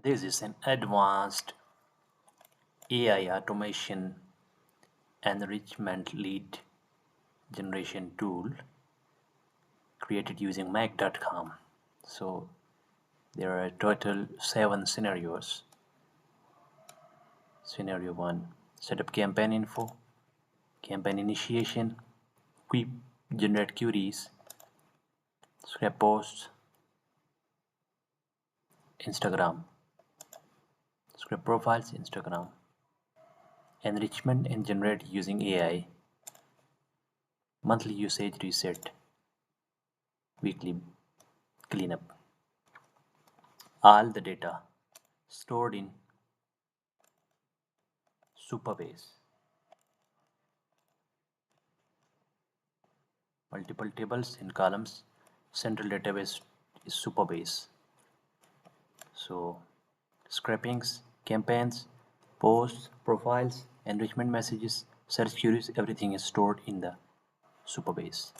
This is an advanced AI automation enrichment lead generation tool created using Mac.com. So there are a total 7 scenarios. Scenario 1, set up campaign info, campaign initiation, quick generate queries, scrap posts, Instagram, script profiles, Instagram, enrichment and generate using AI, monthly usage reset, weekly cleanup. All the data stored in Superbase. Multiple tables and columns. Central database is Superbase. So scrapings, campaigns, posts, profiles, enrichment messages, search queries, everything is stored in the Superbase.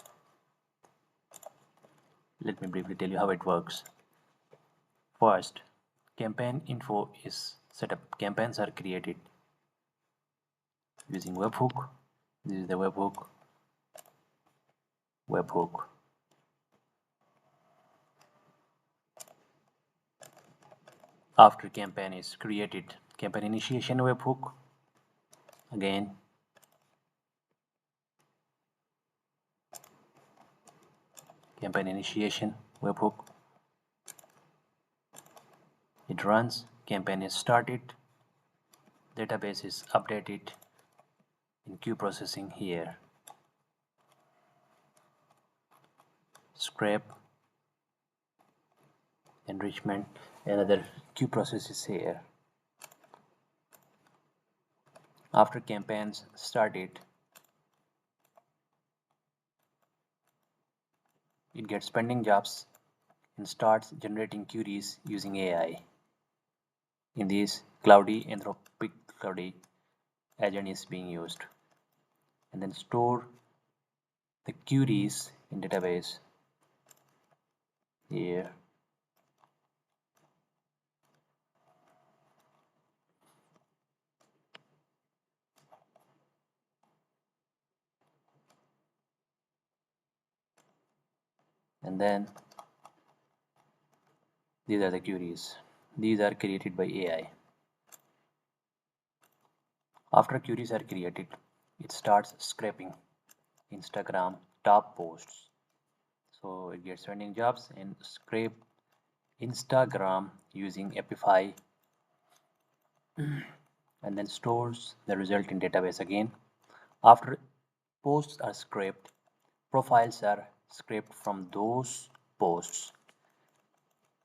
Let me briefly tell you how it works. First, campaign info is set up. Campaigns are created using webhook. This is the webhook. Webhook. After campaign is created, campaign initiation webhook. Again, campaign initiation webhook. It runs, campaign is started, database is updated in queue processing here. Scrape, enrichment, another queue processes here. After campaigns started, it gets pending jobs and starts generating queries using AI. In this, Cloudy Anthropic Cloudy agent is being used, and then store the queries in database here. And then these are the queries. These are created by AI. After queries are created, it starts scraping Instagram top posts. So it gets trending jobs and scrape Instagram using Epify and then stores the result in database again. After posts are scraped, profiles are scraped from those posts.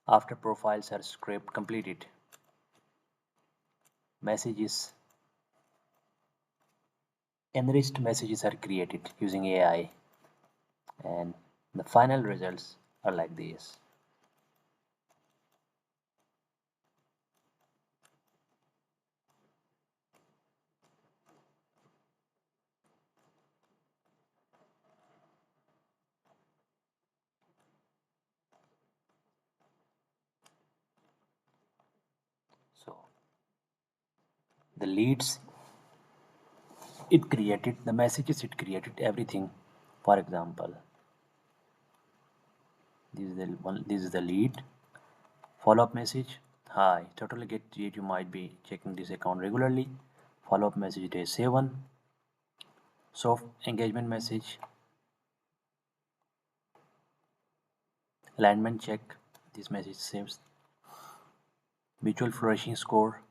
After profiles are scraped completed, messages, enriched messages are created using AI, and the final results are like this. So the leads it created, the messages it created, everything. For example, this is the lead. Follow-up message. Hi, totally get it. You might be checking this account regularly. Follow-up message day 7. Soft engagement message. Alignment check. This message saves. Mutual flourishing score.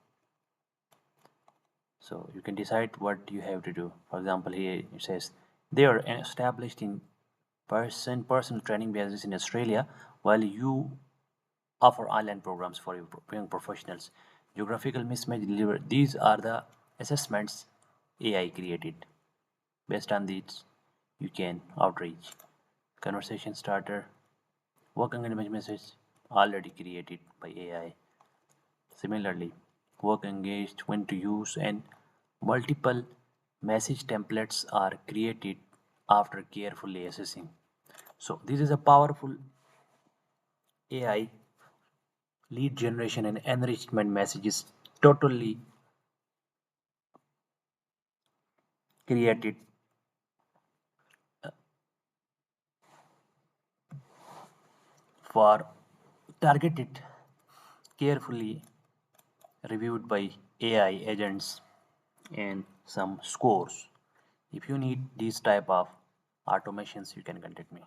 So you can decide what you have to do. For example, here it says they are established in personal training bases in Australia, while you offer online programs for young professionals. Geographical mismatch delivered. These are the assessments AI created. Based on these, you can outreach. Conversation starter, work engagement message already created by AI. Similarly, work engaged when to use and multiple message templates are created after carefully assessing. So this is a powerful AI lead generation and enrichment messages totally created for targeted, carefully reviewed by AI agents and some scores. If you need these type of automations, you can contact me.